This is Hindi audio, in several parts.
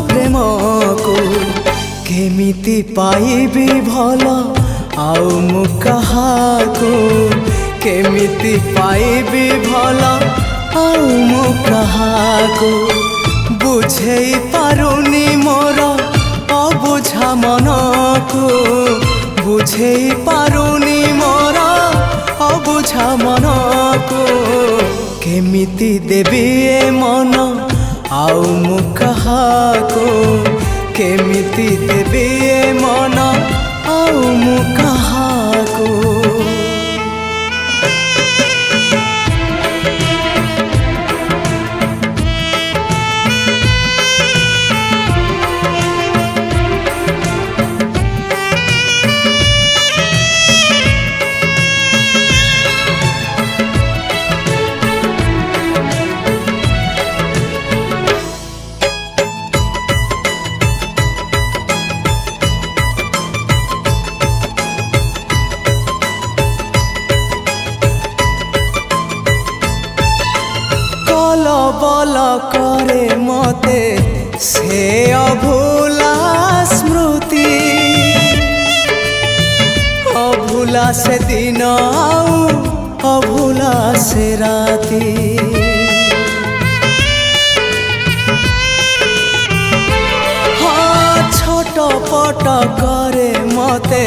प्रेम को केमिति पाइबी भल आउ मु कहाको केमिति पाइबी भल आउ मु कहाको बुझेई पारुनी मोर अबुझा मन को बुझेई पारुनी मोर अबुझा मन को केमिति देबी ए मन आउ मु कहाको केमिति देबी ए मन आउ मु कहाको बल करे मते से अभूला स्मृति अभूला से दिन आउ अभूला से राती हाँ छोट पट करे मते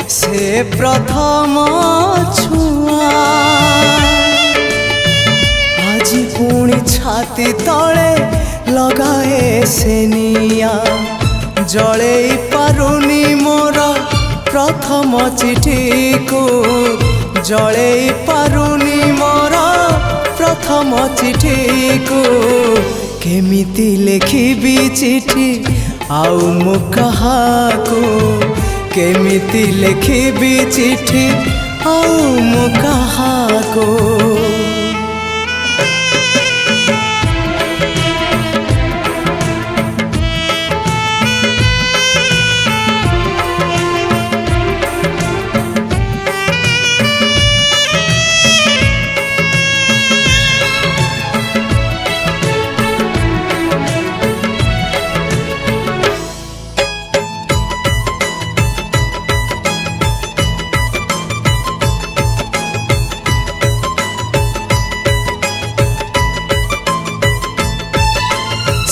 से प्रथम छुआ पुणी छाती तले लगाए से निया जले पारुनी मोर प्रथम चिठी को जले पारुनी मोर प्रथम चिठी को केमिति लिखिबी चिठी आउ मु कहाको केमिति लिखिबी चिठी आउ मु कहाको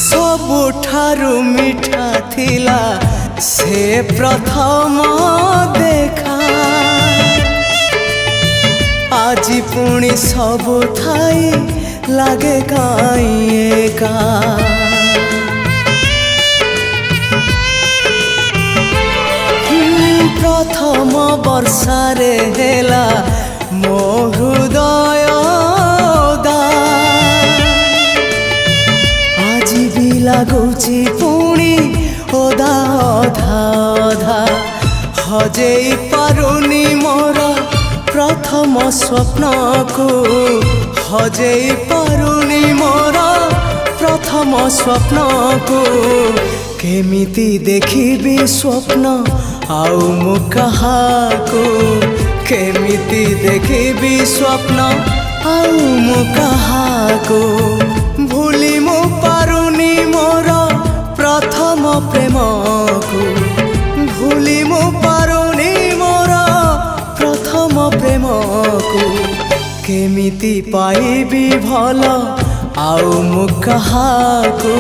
सबुठारु मीठा थिला से प्रथम देखा आज पुणी सबु थाई लागे काई एका प्रथम वर्षारे हेला मो हृदय लगुची पुणी ओदा अधा अधा हजेई पारुनी मोर प्रथम स्वप्न को हजेई पारुनी मोर प्रथम स्वप्न को केमिति देखिबी स्वप्न आउ मु कहाको केमिति देखिबी स्वप्न आउ मु कहाको भूली मु पारुनी मोर प्रथम प्रेम को भूली मु पारुनी मोर प्रथम प्रेम को केमिति पाइबी भल आउ मु कहाको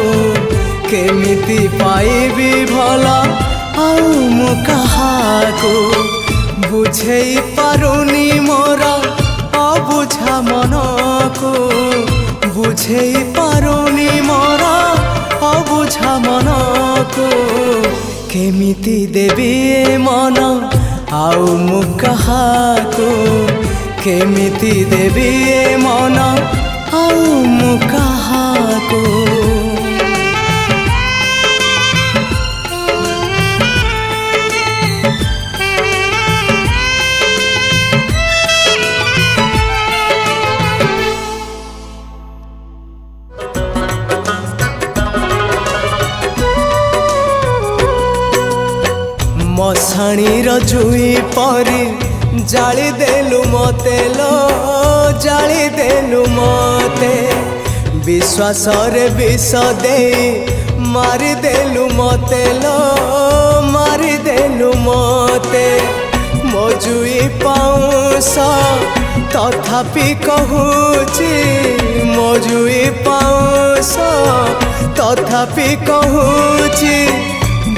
केमिति पाइबी भल आउ मु कहाको बुझेई पारुनी मोर अबुझा मन को बुझेई पारुनी मोर अबुझा मन को केमिति देबी ए मन आउ मु कहाको केमिति देबी ए मन आउ मु कहाको मशाणी जुई परी जाली देलु मते लो जाली देलु मते विश्वास रे विष दे ମାରିଦେଲୁ ମତେ ଲୋ ମାରିଦେଲୁ ମତେ ମୋ ଜୁଇ ପାଉଁଶ ତଥାପି କହୁଛି ମୋ ଜୁଇ ପାଉଁଶ ତଥାପି କହୁଛି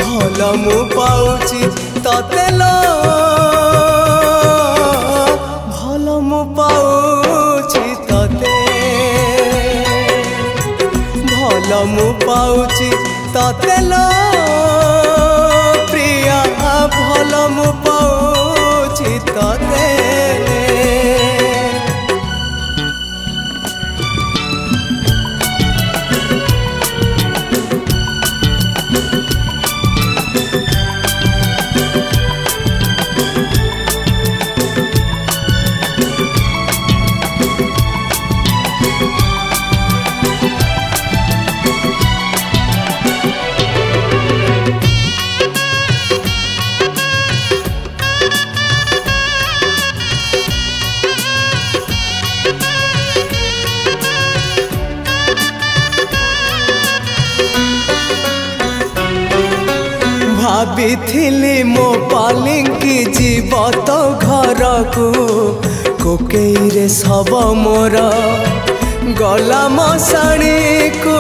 ଭଲ ମୁଁ ପାଉଛି ତତେ ଲୋ ଭଲ ମୁଁ ପାଉଛି ତତେ ଭଲ ମୁଁ ପାଉଛି ତତେ ଲୋ ପ୍ରିୟା ଭଲ ମୁଁ ପାଉଛି ତତେ ଭାବିଥିଲି ମୋ ପାଲିଙ୍କି ଯିବ ତ ଘରକୁ କୋକେଇରେ ଶବ ମୋର ଗଲା ମଶାଣୀକୁ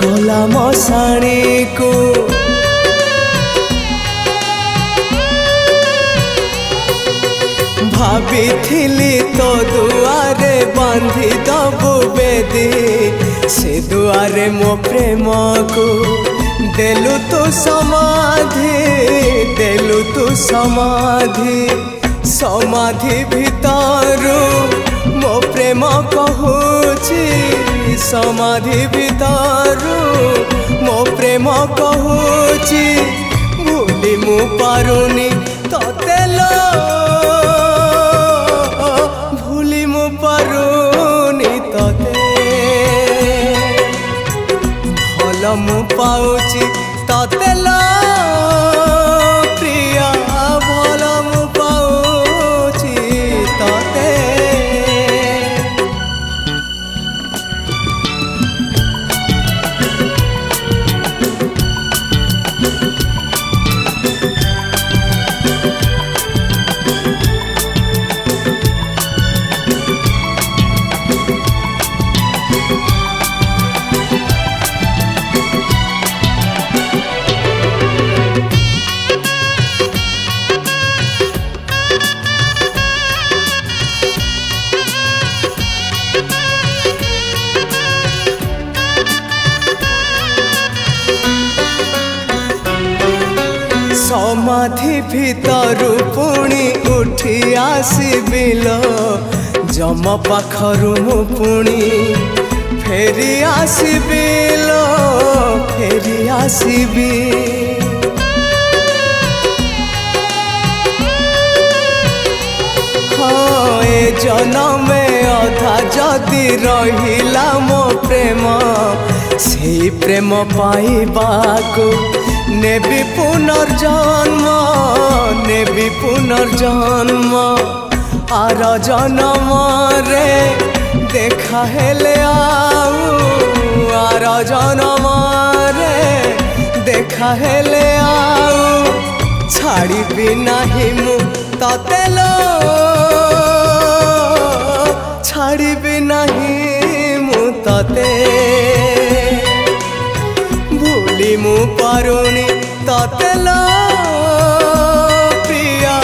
ଗଲା ମଶାଣୀକୁ ଭାବିଥିଲି ତୋ ଦୁଆରେ ବାନ୍ଧି ଦବୁ ବେଦି ସେ ଦୁଆରେ ମୋ ପ୍ରେମକୁ ଦେଲୁ ତୁ ସମାଧି ଦେଲୁ ତୁ ସମାଧି ସମାଧି ଭିତରୁ ମୋ ପ୍ରେମ କହୁଛି ସମାଧି ଭିତରୁ ମୋ ପ୍ରେମ କହୁଛି ଭୁଲି ମୁଁ ପାରୁନି ତତେ ଲୋ ଭୁଲି ମୁଁ ପାରୁନି ତତେ ଭଲ ମୁଁ ପାଉଛି ତତେ ଲୋ ପ୍ରିୟା ଭଲ ମୁଁ ପାଉଛି ତତେ ସମାଧି ଭିତରୁ ପୁଣି ଉଠି ଆସିବିଲ ଯମ ପାଖରୁ ମୁଁ ପୁଣି ଫେରି ଆସିବିଲ ଫେରି ଆସିବି ହଁ ଏ ଜନମେ ଅଧା ଯଦି ରହିଲା ମୋ ପ୍ରେମ ସେଇ ପ୍ରେମ ପାଇବାକୁ ନେବି ପୁନର୍ଜନ୍ମ ନେବି ପୁନର୍ଜନ୍ମ ଆର ଜନମରେ ଦେଖା ହେଲେ ଆଉ ଆର ଜନମରେ ଦେଖା ହେଲେ ଆଉ ଛାଡ଼ିବି ନାହିଁ ମୁଁ ତତେ ଲୋ ଛାଡ଼ିବି ନାହିଁ ମୁଁ ତତେ ଭୁଲି ମୁଁ ପାରୁନି ତତେ ଲୋ ପ୍ରିୟା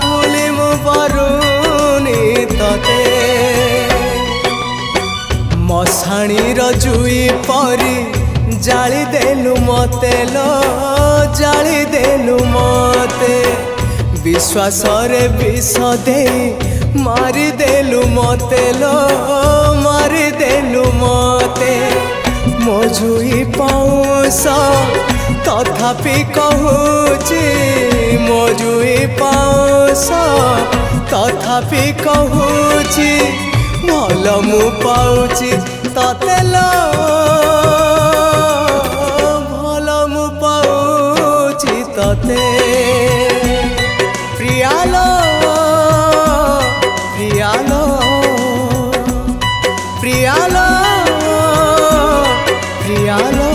ଭୁଲି ମୁଁ ପାରୁନି ତତେ ମଶାଣୀର ଜୁଇ ପରି ଜାଳି ଦେଲୁ ମତେ ଲୋ ଜାଳି ଦେଲୁ ମତେ ବିଶ୍ୱାସରେ ବିଷ ଦେଇ ମାରିଦେଲୁ ମତେ ଲୋ ମାରିଦେଲୁ ମତେ ମୋ ଜୁଇ ପାଉଁଶ ତଥାପି କହୁଛି ମୋ ଜୁଇ ପାଉଁଶ ତଥାପି କହୁଛି ଭଲ ମୁଁ ପାଉଛି ତତେ ଲୋ ଭଲ ମୁଁ ପାଉଛି ତତେ ପ୍ରିୟା ଲୋ ପ୍ରିୟା ଲୋ ପ୍ରିୟା ଲୋ ପ୍ରିୟା ଲୋ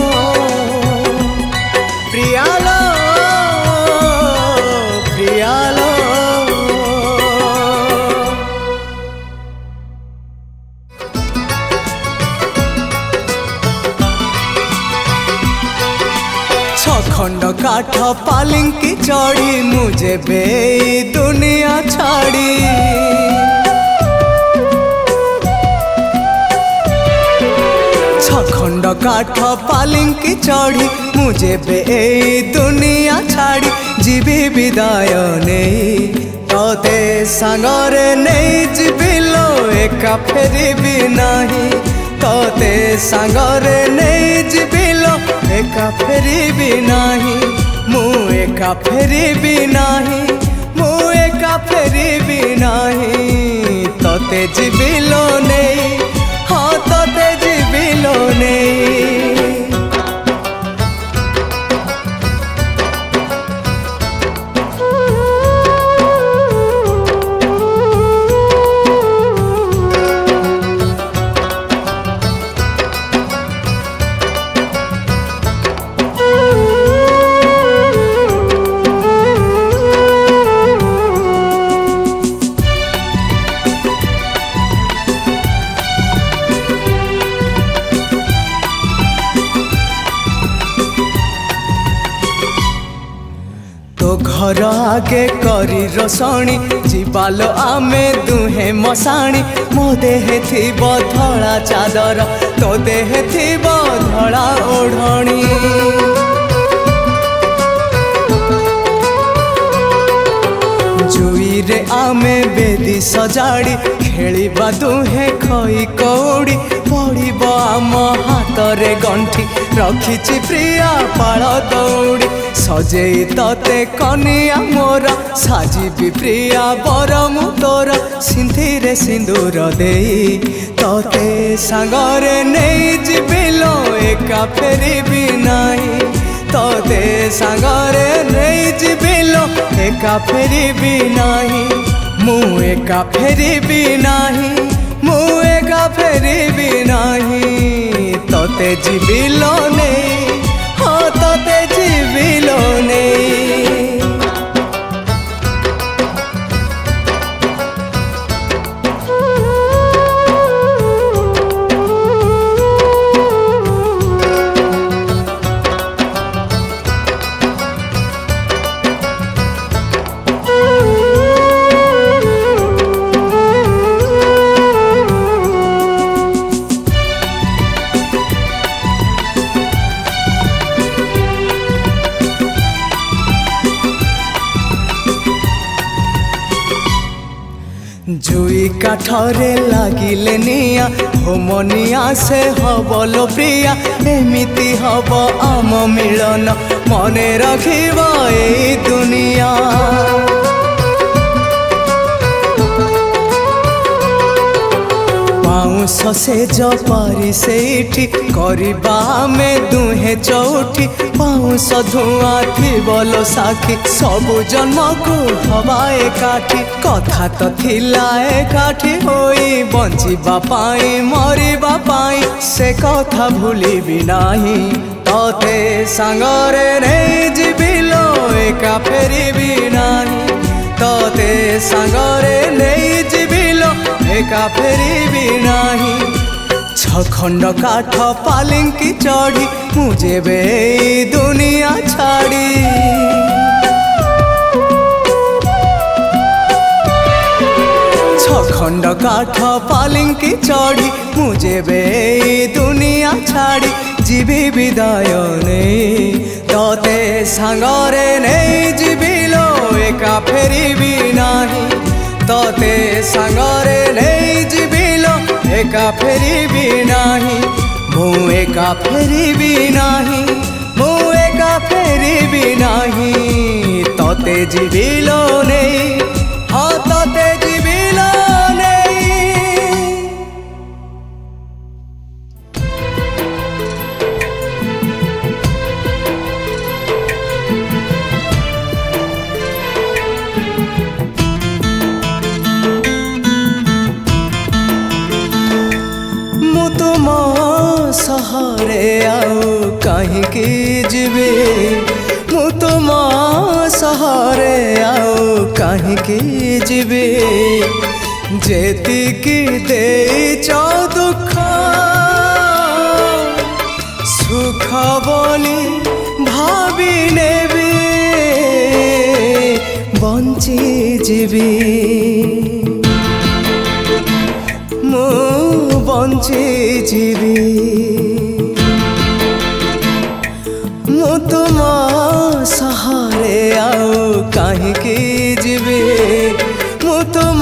छखंड काठ पालिंकी चढ़ी मुझे बे दुनिया छाड़ी छखंड काठ पालिंकी चढ़ी मुझे बे दुनिया छाड़ी जीवी विदाय नहीं तोते सांगरे नहीं जीविलो एका फेरिबी नहीं तोते सांगरे नहीं जीविलो एका फेरिबी नहीं मु एका फेरिबी नहीं मु एका फेरिबी नहीं तोते जीविलो नहीं हाँ तोते जीविलो नहीं तो घर आगे करी रसणी जीवालो आमे दुहे मसाणी मो देहे थिब धड़ा चादर तो देहे थिब धड़ा ओढ़णी जुई रे आमे बेदी सजाड़ी खेलिबा दुहे खई कौड़ी पड़िब आम हातरे गंठी रखिछि प्रिया पाळ दौड़ी सजेई तते कनिया मोर साजिबी प्रिया बर मु तोर सिंधीरे सिंदूर देई तते सांगरे नहीं जीविलो एका फेरिबी नहीं तते सांगरे नहीं जीविलो एका फेरिबी नहीं मु एका फेरिबी नहीं मु एका फेरिबी नहीं तते जीविलो नहीं हाँ तते जीविलो नहीं जुई काठरे लागिले निया होमनिया से हबलो प्रिया एमिति हब आम मिलन मने रखिब ए दुनिया पाउंस से जपारी सेठी करबा में दुहे चौठी पाउंस धुआं थिबलो साखी सबु जन्म को हवा एकाठी कथा तो थिला एकाठी होई बंचिबा पाई मरिबा पाई से कथा भूलिबी नाही तोते सांगरे नहीं जीविलो एका फेरिबी नाही तोते सांगरे नहीं जीविलो एका फेरिबी नाही छखंड काठ पालिंकी चढ़ी मुझे बे दुनिया छाड़ी छखंड काठ पालिंकी चढ़ी मुझे बे दुनिया छाड़ी जीवी विदाय नहीं तोते सांगरे नहीं जीविलो एका फेरिबी नाही तोते सांगरे नहीं जीविलो एका फेरिबी नाही मु एका फेरिबी नाही मु एका फेरिबी नाही तोते जीविलो नहीं हाँ तोते जीविलो नहीं तुम सहरे आओ कहीं की जीवे मु तुम सहरे आओ कहीं की जीवे जेतिकी देइछ दुख सुख बोली ଭାବି ନେବି ବଞ୍ଚିଯିବି ମୁଁ ବଞ୍ଚିଯିବି ମୁଁ ତୁମ ସହାରେ ଆଉ କାହିଁକି ଯିବି ମୁଁ ତୁମ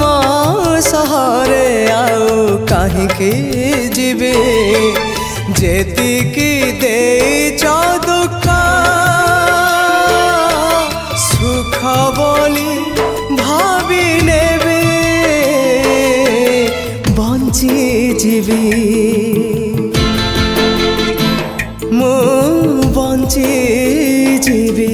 ସହାରେ ଆଉ କାହିଁକି ଯିବି ଯେତିକି ଦେଇଛ ଦୁଃଖ ସୁଖ ବୋଲି ଭାବି ନେବି ବଞ୍ଚିଯିବି ମୁଁ ବଞ୍ଚିଯିବି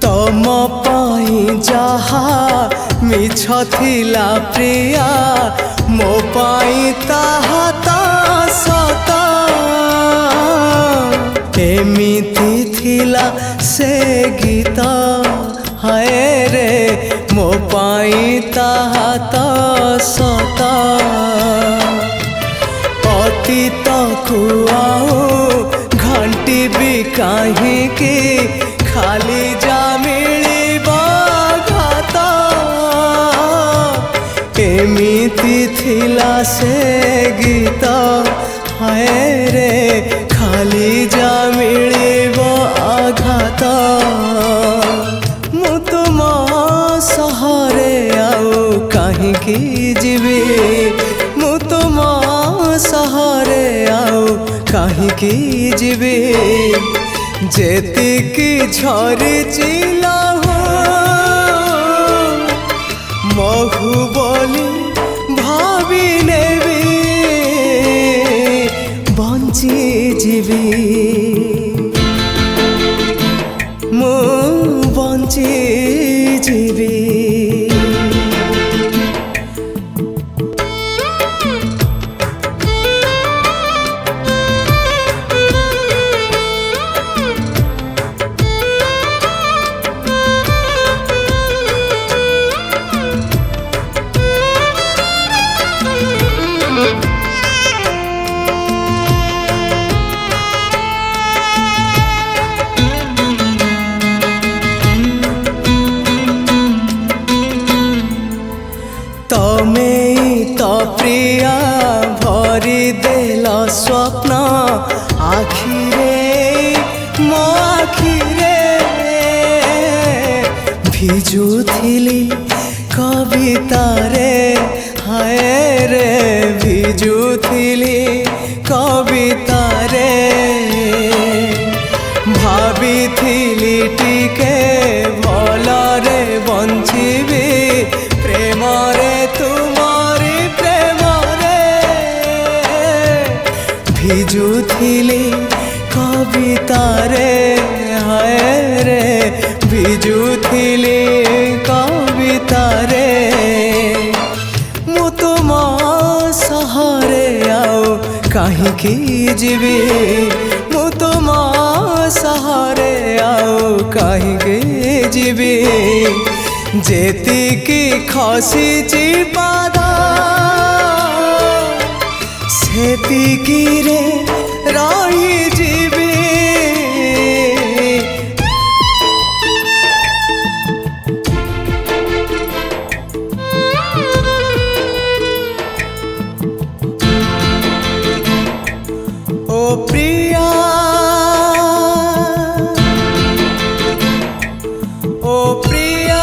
ତମ ପାଇଁ ଯାହା ମିଛ ଥିଲା ପ୍ରିୟା ମୋ ପାଇଁ ତାହା ତ ସତ ଏମିତି ଥିଲା ସେ ଗୀତ ହାୟ ରେ ମୋ ପାଇଁ ତାହା ତ ସତ ଅତୀତକୁ ଆଉ ଘାଣ୍ଟିବି କାହିଁକି ଖାଲି ଯା ମିଳିବ ଘାତ ଏମିତି ଥିଲା ସେ ଗୀତ ହାୟ ରେ ଖାଲି ଯା ମିଳିବ ଆଘାତ ମୁଁ ତୁମ ସହାରେ ଆଉ କାହିଁକି ଯିବି ମୁଁ ତୁମ ସହାରେ ଆଉ କାହିଁକି ଯିବି ଯେତିକି ଝରିଛି ଲହୁ ମହୁ ବୋଲି ଭାବି ନେବି ବଞ୍ଚିଯିବି ମୁଁ ବଞ୍ଚିଯିବି ତମେ ତ ପ୍ରିୟା ଭରି ଦେଲ ସ୍ୱପ୍ନ ଆଖିରେ ମୋ ଆଖିରେ ଭିଜୁଥିଲି କବିତାରେ ହାୟ ରେ ଭିଜୁଥିଲି କବିତାରେ ଭାବିଥିଲି ଟିକେ ଭଲରେ ବଞ୍ଚିବି ପ୍ରେମରେ ତୁମରି ପ୍ରେମରେ ଭିଜୁଥିଲି କବିତାରେ ହାୟ ରେ ଭିଜୁଥିଲି କବିତାରେ ମୁଁ ତୁମ ସହାରେ ଆଉ କାହିଁକି ଯିବି ମୁଁ ତୁମ ସହାରେ ଆଉ କାହିଁକି ଯିବି ଯେତିକି ଖସିଛି ପାଦ ସେତିକିରେ ରହିଯିବି ଓ ପ୍ରିୟା ଓ ପ୍ରିୟା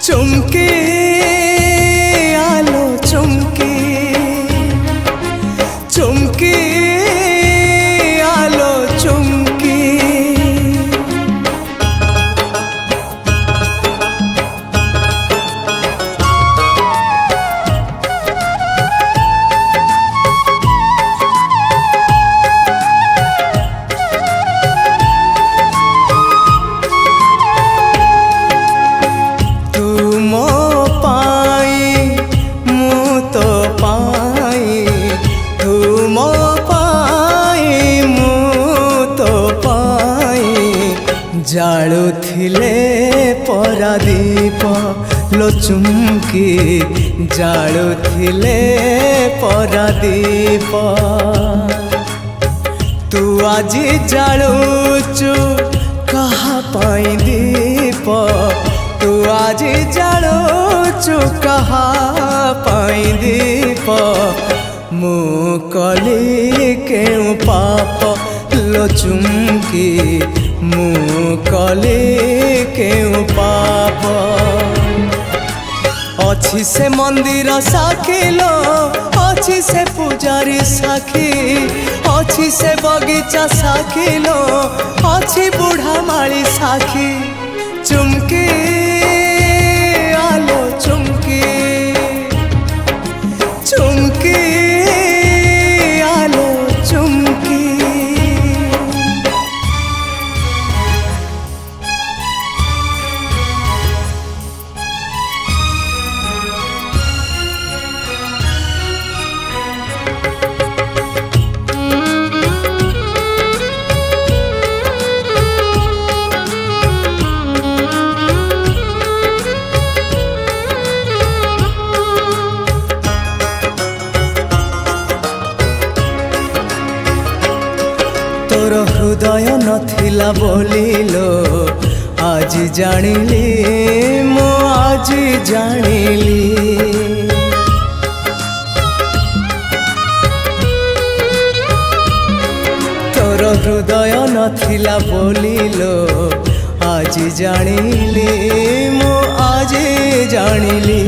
चुमके आलो चुमके चुमके आलो चुमके ଜାଳୁଥିଲେ ପରାଦୀପ ଲୋ ଚୁମ୍କି ଜାଳୁଥିଲେ ପରାଦୀପ ତୁ ଆଜି ଜାଳୁଛୁ କାହା ପାଇଁ ଦୀପ ତୁ ଆଜି ଜାଳୁଛୁ କାହା ପାଇଁ ଦୀପ ମୁଁ କଲି କେଉଁ ପାପ ଲୋ ଚୁମ୍କି ମୁଁ କଲି କେଉଁ ପାପ ଅଛି ସେ ମନ୍ଦିର ସାକ୍ଷୀ ଲୋ ଅଛି ସେ ପୂଜାରୀ ସାକ୍ଷୀ ଅଛି ସେ ବଗିଚା ସାକ୍ଷୀ ଲୋ ଅଛି ବୁଢ଼ା ମାଳି ସାକ୍ଷୀ ଚୁମ୍କି ଆଲୋ ଚୁମ୍କି ଚୁମ୍କି ଆଲୋ ଚୁମ୍କି तोर हृदय नथिला बोलिलो आज जानिली मो आज जानिली तोर हृदय नथिला बोलिलो आज जानिली मो आज जानिली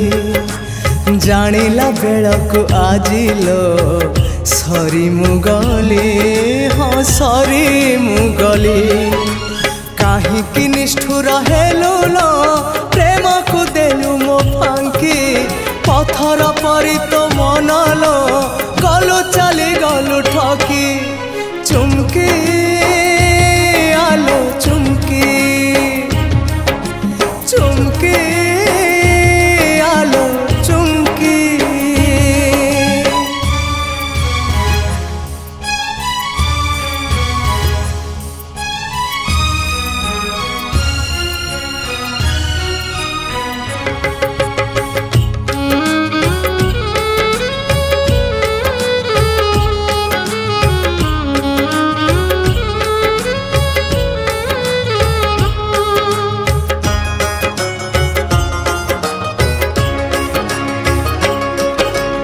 जानिला बेलको आजिलो सरी मुगली हाँ सरी मुगली काहींकि निष्ठुर हेलु लो प्रेम को देलु मो फांकी पथर परी तो मन लो गलु चली गलु ठकी चुम्की आलो चुम्की चुम्की आलो चुम्की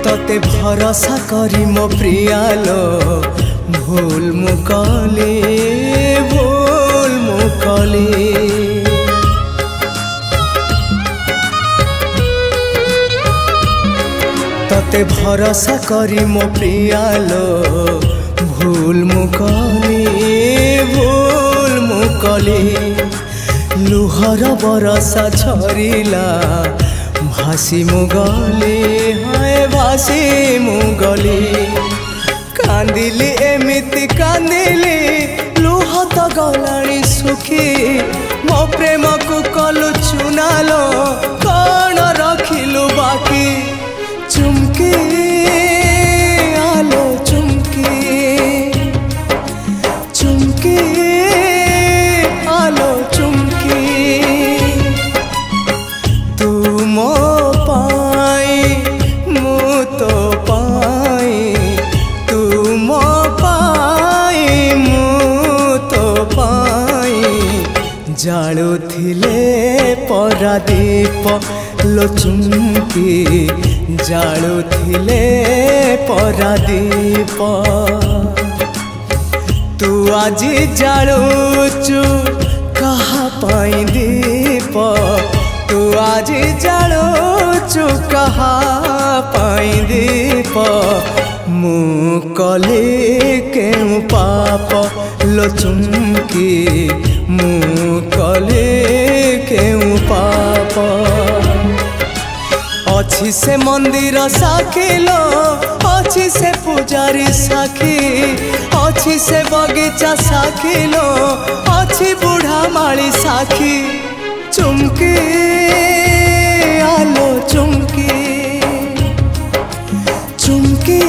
तोते भरोसा करी मो प्रियालो भूल मुकली भूल मुकली तोते भरोसा करी मो प्रियालो भूल मुकली भूल मुकली लुहर बरसा झरिला भासी मुगली हाय भासी मुगली कांदिली एमिति कांदिली लुह तो गलाणी सुखी मो प्रेम को कलु चुनालो कौन रखिलु बाकी चुम्की आलो चुम्की चुम्की आलो चुम्की तू मो पाई मु तो पाई तू मो पाई मु तो पाई जाळुथिले परादीप लो चुम्की जाळुथिले परादीप तू आजी जाळुचु कहा पाई दीप तू आजी जाळुचु कहा पाई दीप मु कली केउ पाप लो चुम्की मु कली केउ पाप अछि से मंदिर साक्षी लो अछि से पूजारी साक्षी अछि से बगीचा साक्षी लो अछि बुढ़ा माली साक्षी चुम्की आलो चुम्की चुम्की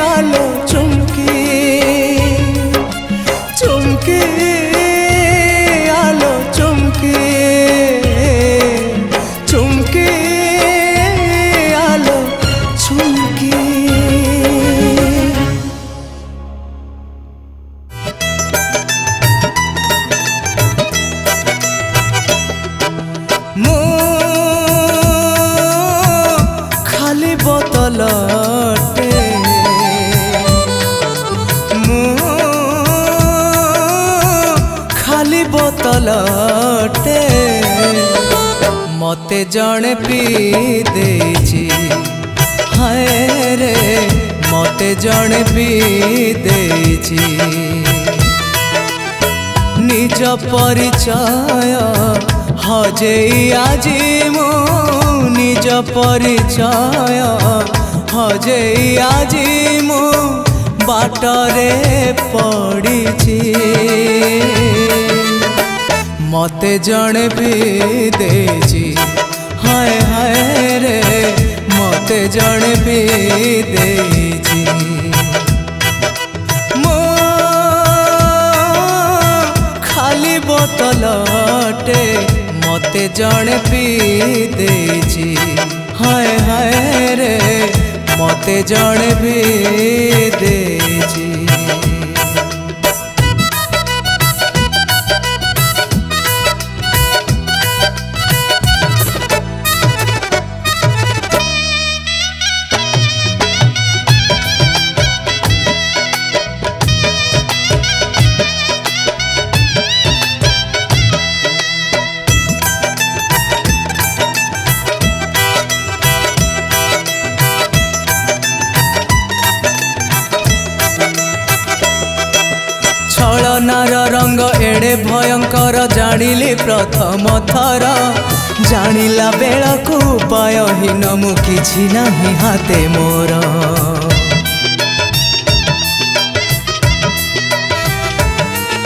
आलो चुम्की चुम्की खाली बोतलटे मते जणे पी देछि हाय रे मते जणे पी देछि निज परिचय हजेई आजी मु निज परिचय हजेई आजी मु बाटरे पड़िछि मते जणे पी देछि हाय हाय रे मते जणे पी देछि खाली बोतलटे मते जणे पी देछि हाय हाय रे मते जणे पी देछि छलनार रंग एड़े भयंकर जानिली प्रथम थर जानिला बेलकू उपायहीन मु किछि नाही हाते मोर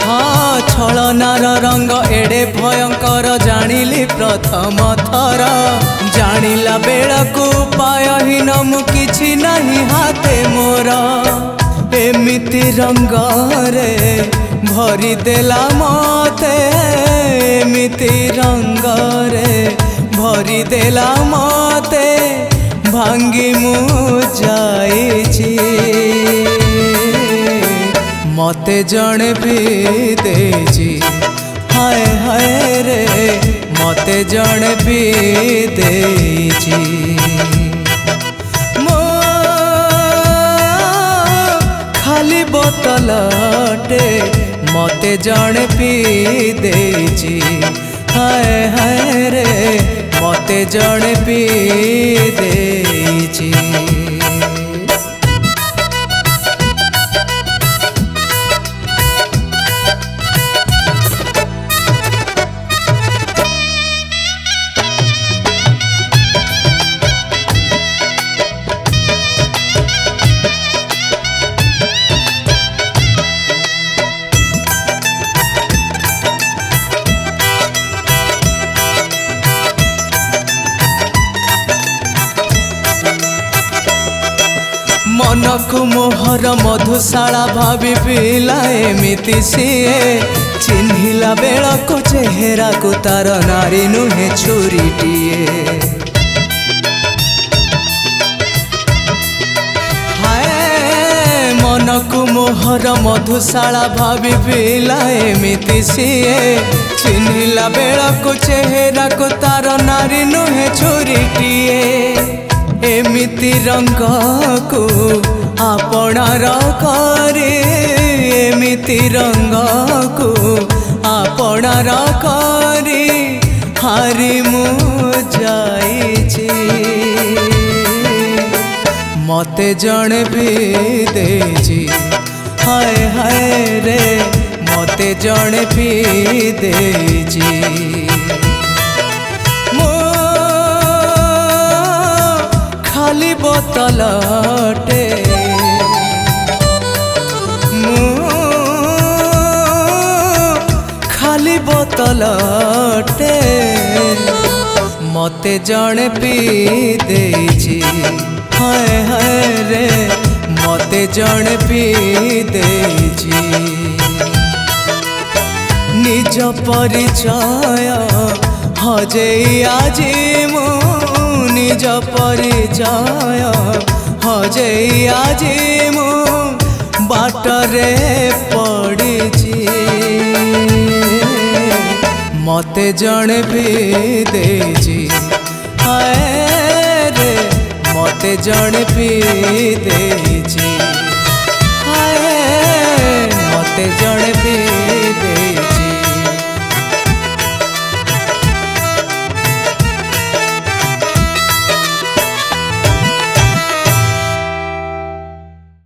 हाँ छलनार रंग एड़े भयंकर जानिली प्रथम थर जानिला बेलकू उपायहीन मु किछि नाही हाते मोर एमिति रंग रे भरी देला मते एमिति रंग रे भरी देला मते भांगी मु जाइछि मते जणे पी देछि हाय हाय रे मते जणे पी देछि खाली बोतलटे मते जणे पी देछि हाय हाय रे मते जणे पी देछि मनकु मोहर मधुशाला भावी पिला एमिति सीए चिन्हिला बेलको चेहरा को तार नारी नुहे छुरीटिए हाय मनकु मोहर मधुशाला भावी पिला एमिति सीए चिन्हिला बेलको चेहरा को तार नारी नुहे छुरीटिए एमिति रंग को आपणार करे एमिति रंग को आपणार करे हारी मु जाइछि मते जणे पी देछि हाय हाय रे मते जणे पी देछि खाली बोतलटे खाली बोतलटे मते जणे पी देछि हाय हाय रे मते जणे पी देछि निज परिचय हजेई आजी मु निज परिचय हजेई आजी मु बाटरे पड़िछि मते जणे पी देछि हाय रे मते जणे पी देछि हाय मते जणे पी दे